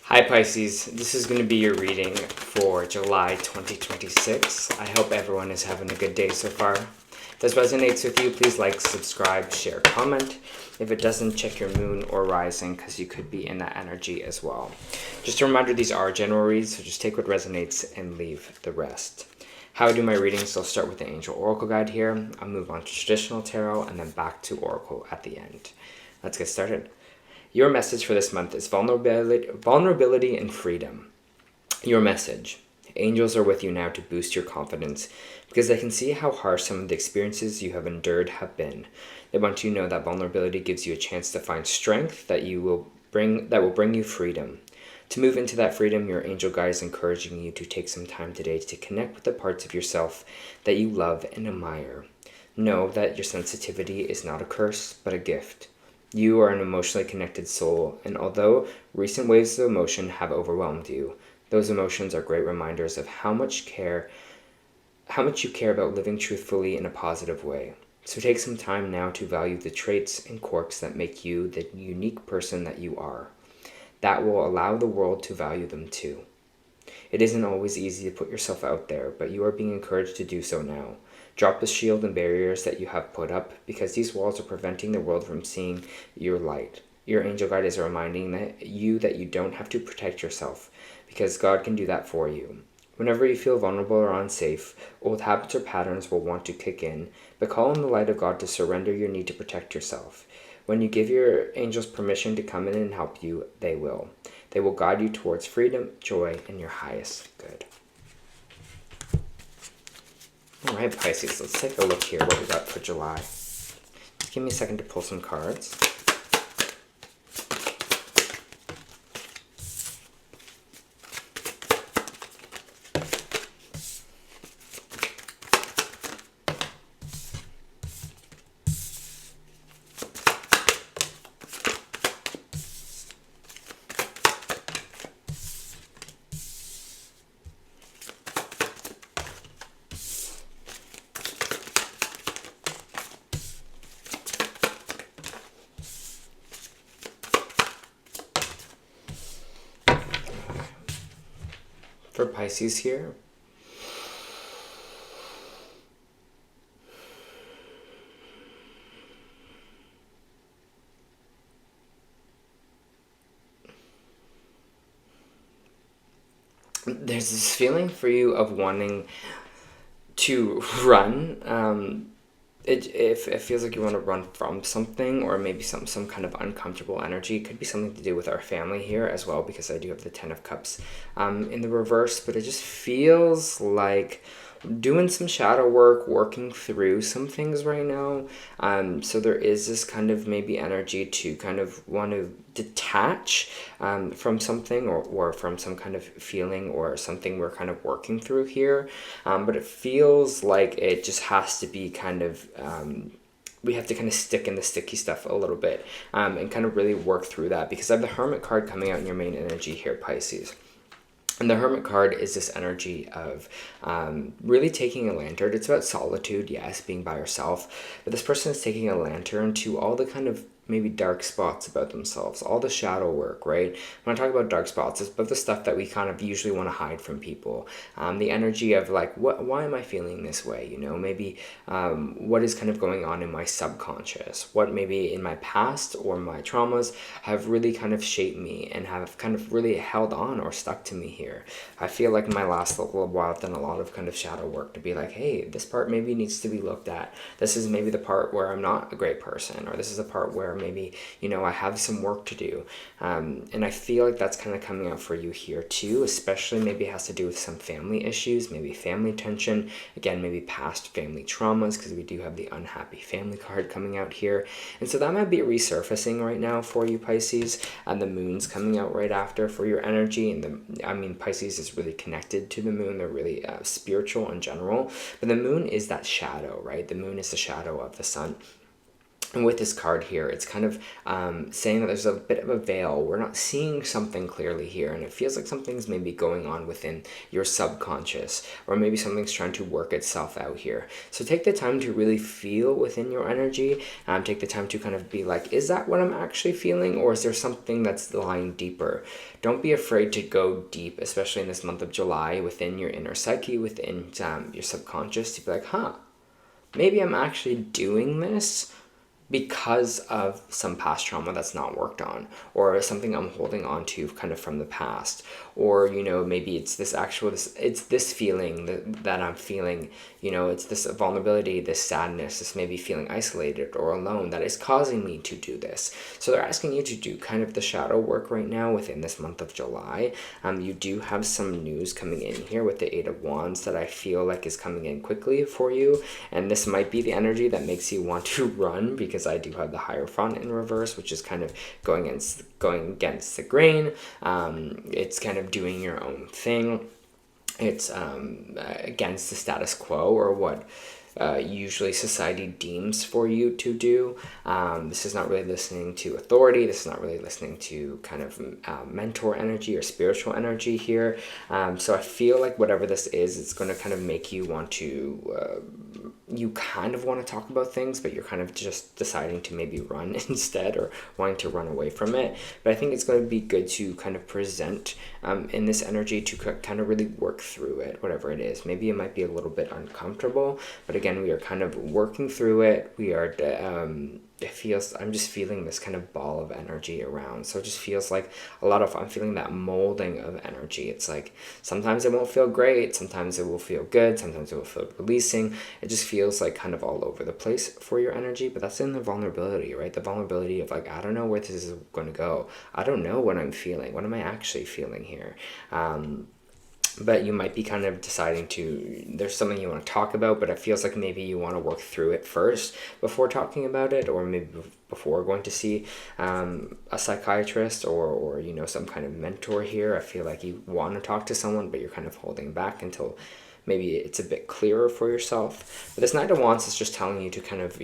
Hi Pisces, this is going to be your reading for July 2026. I hope everyone is having a good day so far. If this resonates with you, please like, subscribe, share, comment. If it doesn't, check your moon or rising because you could be in that energy as well. Just a reminder, these are general reads, so just take what resonates and leave the rest. How I do my readings, I'll start with the Angel Oracle Guide here. I'll move on to traditional tarot and then back to Oracle at the end. Let's get started. Your message for this month is vulnerability and freedom. Your message. Angels are with you now to boost your confidence because they can see how harsh some of the experiences you have endured have been. They want you to know that vulnerability gives you a chance to find strength that will bring you freedom. To move into that freedom, your angel guide is encouraging you to take some time today to connect with the parts of yourself that you love and admire. Know that your sensitivity is not a curse, but a gift. You are an emotionally connected soul, and although recent waves of emotion have overwhelmed you, those emotions are great reminders of how much you care about living truthfully in a positive way. So take some time now to value the traits and quirks that make you the unique person that you are. That will allow the world to value them too. It isn't always easy to put yourself out there, but you are being encouraged to do so now. Drop the shield and barriers that you have put up because these walls are preventing the world from seeing your light. Your angel guide is reminding you that you don't have to protect yourself because God can do that for you. Whenever you feel vulnerable or unsafe, old habits or patterns will want to kick in, but call on the light of God to surrender your need to protect yourself. When you give your angels permission to come in and help you, they will. They will guide you towards freedom, joy, and your highest good. All right, Pisces, let's take a look here what we got for July. Just give me a second to pull some cards. For Pisces here, there's this feeling for you of wanting to run. It feels like you want to run from something, or maybe some kind of uncomfortable energy. It could be something to do with our family here as well, because I do have the Ten of Cups in the reverse, but it just feels like doing some shadow work, working through some things right now. So there is this kind of maybe energy to kind of want to detach from something, or from some kind of feeling or something we're kind of working through here. But it feels like it just has to be kind of we have to kind of stick in the sticky stuff a little bit, and kind of really work through that, because I have the Hermit card coming out in your main energy here, Pisces. And the Hermit card is this energy of really taking a lantern. It's about solitude, yes, being by yourself. But this person is taking a lantern to all the kind of maybe dark spots about themselves, all the shadow work, right? When I talk about dark spots, it's about the stuff that we kind of usually want to hide from people. The energy of like, why am I feeling this way? You know, maybe what is kind of going on in my subconscious? What maybe in my past or my traumas have really kind of shaped me and have kind of really held on or stuck to me here. I feel like in my last little while I've done a lot of kind of shadow work to be like, hey, this part maybe needs to be looked at. This is maybe the part where I'm not a great person, or this is a part where maybe, you know, I have some work to do. And I feel like that's kind of coming out for you here too, especially maybe it has to do with some family issues, maybe family tension, again, maybe past family traumas, because we do have the unhappy family card coming out here. And so that might be resurfacing right now for you, Pisces, and the moon's coming out right after for your energy. And Pisces is really connected to the moon. They're really spiritual in general, but the moon is that shadow, right? The moon is the shadow of the sun. And with this card here, it's kind of saying that there's a bit of a veil. We're not seeing something clearly here, and it feels like something's maybe going on within your subconscious, or maybe something's trying to work itself out here. So take the time to really feel within your energy. Take the time to kind of be like, is that what I'm actually feeling, or is there something that's lying deeper? Don't be afraid to go deep, especially in this month of July, within your inner psyche, within your subconscious, to be like, maybe I'm actually doing this because of some past trauma that's not worked on, or something I'm holding on to kind of from the past, or maybe it's this feeling that I'm feeling, it's this vulnerability, this sadness, this maybe feeling isolated or alone that is causing me to do this. So they're asking you to do kind of the shadow work right now within this month of July. You do have some news coming in here with the Eight of Wands that I feel like is coming in quickly for you, and this might be the energy that makes you want to run, because I do have the Hierophant in reverse, which is kind of going against the grain. It's kind of doing your own thing. It's against the status quo, or what usually society deems for you to do. This is not really listening to authority. This is not really listening to kind of mentor energy or spiritual energy here. So I feel like whatever this is, it's going to kind of make you want to you kind of want to talk about things, but you're kind of just deciding to maybe run instead, or wanting to run away from it. But I think it's going to be good to kind of present in this energy, to kind of really work through it, whatever it is. Maybe it might be a little bit uncomfortable, but again, we are kind of working through it. We are I'm just feeling this kind of ball of energy around. So it just feels like I'm feeling that molding of energy. It's like sometimes it won't feel great, sometimes it will feel good, sometimes it will feel releasing. It just feels like kind of all over the place for your energy, but that's in the vulnerability, right? The vulnerability of like, I don't know where this is going to go. I don't know what I'm feeling. What am I actually feeling here? But you might be kind of deciding there's something you want to talk about, but it feels like maybe you want to work through it first before talking about it, or maybe before going to see a psychiatrist or some kind of mentor here. I feel like you want to talk to someone, but you're kind of holding back until maybe it's a bit clearer for yourself. But this Knight of Wands is just telling you to kind of,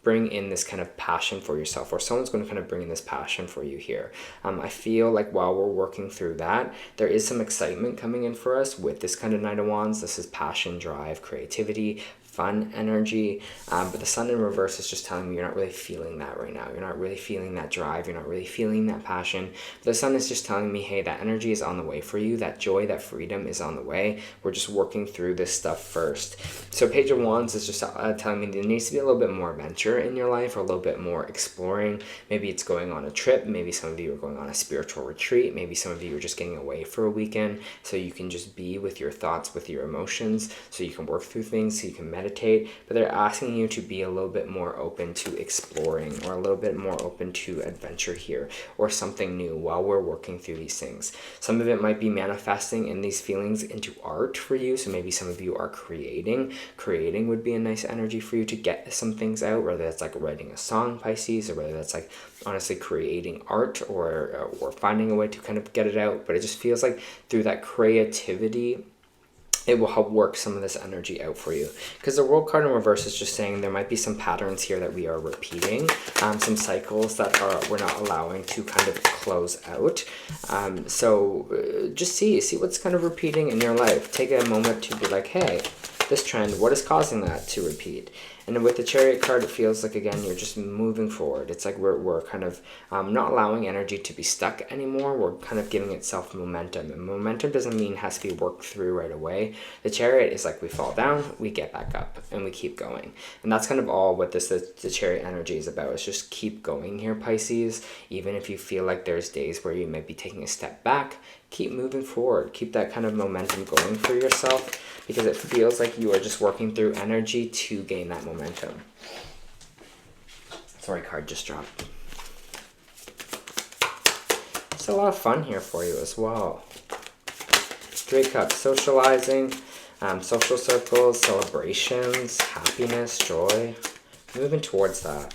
bring in this kind of passion for yourself, or someone's going to kind of bring in this passion for you here. I feel like while we're working through that, there is some excitement coming in for us with this kind of Knight of Wands. This is passion, drive, creativity, fun energy, but the Sun in reverse is just telling me you're not really feeling that right now. You're not really feeling that drive. You're not really feeling that passion. The Sun is just telling me, hey, that energy is on the way for you. That joy, that freedom is on the way. We're just working through this stuff first. So Page of Wands is just telling me there needs to be a little bit more adventure in your life, or a little bit more exploring. Maybe it's going on a trip. Maybe some of you are going on a spiritual retreat. Maybe some of you are just getting away for a weekend, so you can just be with your thoughts, with your emotions, so you can work through things, so you can meditate. But they're asking you to be a little bit more open to exploring, or a little bit more open to adventure here, or something new while we're working through these things. Some of it might be manifesting in these feelings into art for you. So maybe some of you are creating would be a nice energy for you to get some things out, whether that's like writing a song, Pisces, or whether that's like honestly creating art, or finding a way to kind of get it out. But it just feels like through that creativity, it will help work some of this energy out for you. Because the World card in reverse is just saying there might be some patterns here that we are repeating, some cycles that we're not allowing to kind of close out. So just see what's kind of repeating in your life. Take a moment to be like, hey, this trend, what is causing that to repeat? And with the Chariot card, it feels like, again, you're just moving forward. It's like we're kind of not allowing energy to be stuck anymore. We're kind of giving itself momentum. And momentum doesn't mean it has to be worked through right away. The Chariot is like we fall down, we get back up, and we keep going. And that's kind of all what the Chariot energy is about. It's just keep going here, Pisces. Even if you feel like there's days where you might be taking a step back, keep moving forward. Keep that kind of momentum going for yourself, because it feels like you are just working through energy to gain that momentum. Sorry, card just dropped. It's a lot of fun here for you as well. Three Cups, socializing, social circles, celebrations, happiness, joy. Moving towards that.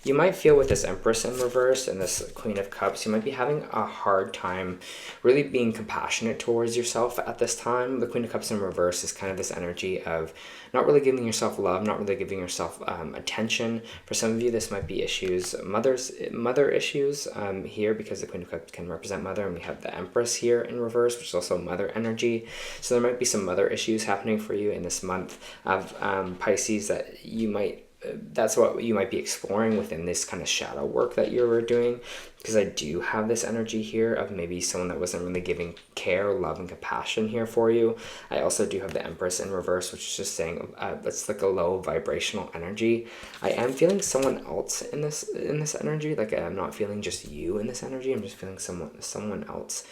You might feel with this Empress in reverse and this Queen of Cups, you might be having a hard time really being compassionate towards yourself at this time. The Queen of Cups in reverse is kind of this energy of not really giving yourself love, not really giving yourself attention. For some of you, this might be issues, mother issues here, because the Queen of Cups can represent mother, and we have the Empress here in reverse, which is also mother energy. So there might be some mother issues happening for you in this month of Pisces that you might that's what you might be exploring within this kind of shadow work that you're doing, because I do have this energy here of maybe someone that wasn't really giving care, love, and compassion here for you. I also do have the Empress in reverse, which is just saying it's like a low vibrational energy. I am feeling someone else in this energy. Like, I'm not feeling just you in this energy. I'm just feeling someone else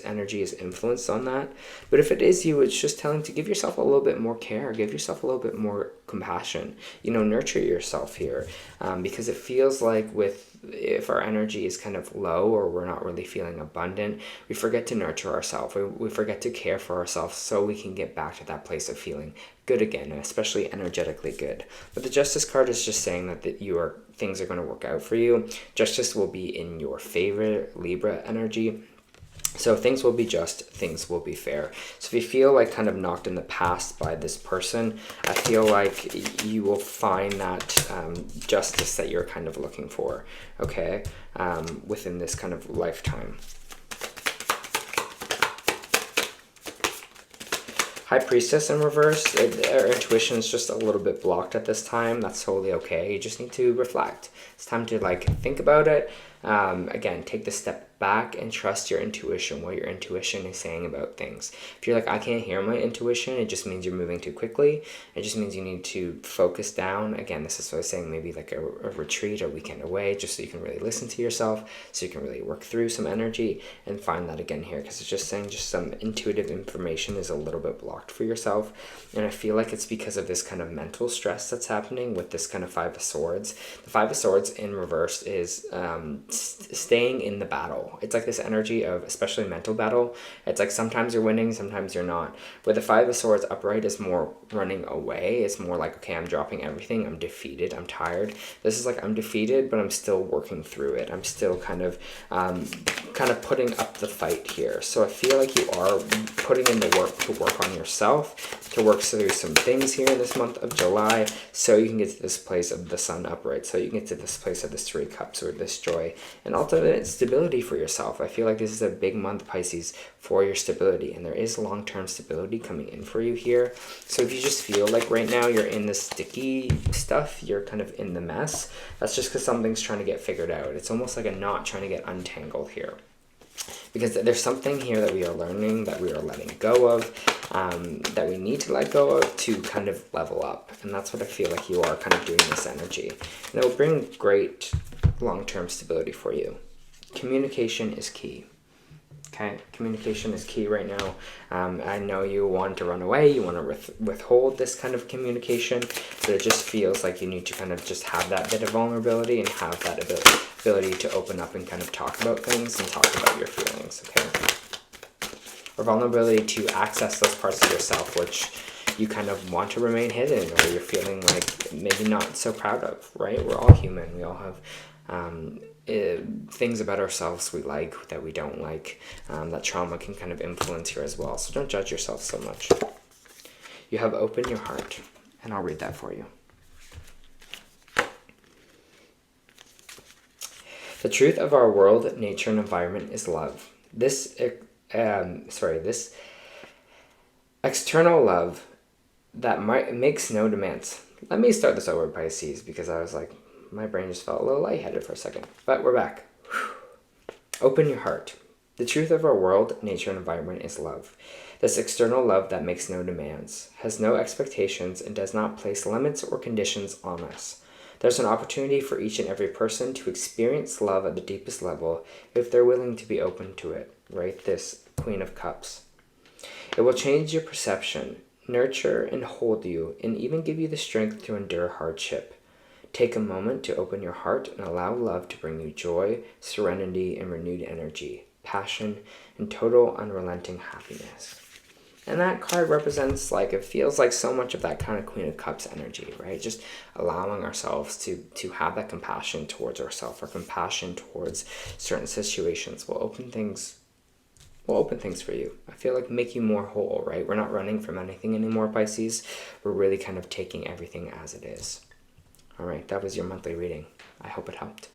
energy is influenced on that. But if it is you, it's just telling to give yourself a little bit more care, give yourself a little bit more compassion, nurture yourself here, because it feels like if our energy is kind of low, or we're not really feeling abundant, we forget to nurture ourselves. We forget to care for ourselves, so we can get back to that place of feeling good again, and especially energetically good. But the Justice card is just saying that things are going to work out for you. Justice will be in your favor, Libra energy. So things will be just, things will be fair. So if you feel like kind of knocked in the past by this person, I feel like you will find that justice that you're kind of looking for, okay, within this kind of lifetime. High Priestess in reverse, our intuition is just a little bit blocked at this time. That's totally okay. You just need to reflect. It's time to think about it. Again, take the step back and trust your intuition, what your intuition is saying about things. If you're like, I can't hear my intuition, it just means you're moving too quickly. It just means you need to focus down. Again, this is what I was saying, maybe like a retreat or weekend away, just so you can really listen to yourself, so you can really work through some energy and find that again here, because it's just saying just some intuitive information is a little bit blocked for yourself. And I feel like it's because of this kind of mental stress that's happening with this kind of Five of Swords. The Five of Swords in reverse is staying in the battle. It's like this energy of especially mental battle. It's like sometimes you're winning, sometimes you're not. Where the Five of Swords upright is more running away. It's more like, okay, I'm dropping everything. I'm defeated. I'm tired. This is like, I'm defeated, but I'm still working through it. I'm still kind of putting up the fight here. So I feel like you are putting in the work to work on yourself, to work through some things here in this month of July, so you can get to this place of the Sun upright, so you can get to this place of this Three of Cups, or this joy and ultimate stability for yourself. I feel like this is a big month, Pisces, for your stability, and there is long-term stability coming in for you here. So if you just feel like right now you're in the sticky stuff, you're kind of in the mess, that's just because something's trying to get figured out. It's almost like a knot trying to get untangled here, because there's something here that we are learning, that we are letting go of, that we need to let go of to kind of level up. And that's what I feel like you are kind of doing this energy. And it will bring great long-term stability for you. Communication is key. Okay, communication is key right now. I know you want to run away, you want to withhold this kind of communication, but it just feels like you need to kind of just have that bit of vulnerability and have that ability to open up and kind of talk about things and talk about your feelings, okay? Or vulnerability to access those parts of yourself which you kind of want to remain hidden, or you're feeling like maybe not so proud of, right? We're all human. We all have things about ourselves we like, that we don't like. That trauma can kind of influence here as well. So don't judge yourself so much. You have opened your heart, and I'll read that for you. The truth of our world, nature, and environment is love. This external love that makes no demands. Let me start this over, Pisces, because I was like, my brain just felt a little lightheaded for a second. But we're back. Open your heart. The truth of our world, nature, and environment is love. This external love that makes no demands, has no expectations, and does not place limits or conditions on us. There's an opportunity for each and every person to experience love at the deepest level if they're willing to be open to it. Right? This Queen of Cups. It will change your perception, nurture and hold you, and even give you the strength to endure hardship. Take a moment to open your heart and allow love to bring you joy, serenity, and renewed energy, passion, and total unrelenting happiness. And that card represents, like, it feels like so much of that kind of Queen of Cups energy, right? Just allowing ourselves to have that compassion towards ourselves, or compassion towards certain situations will open things for you. I feel like make you more whole, right? We're not running from anything anymore, Pisces. We're really kind of taking everything as it is. All right, that was your monthly reading. I hope it helped.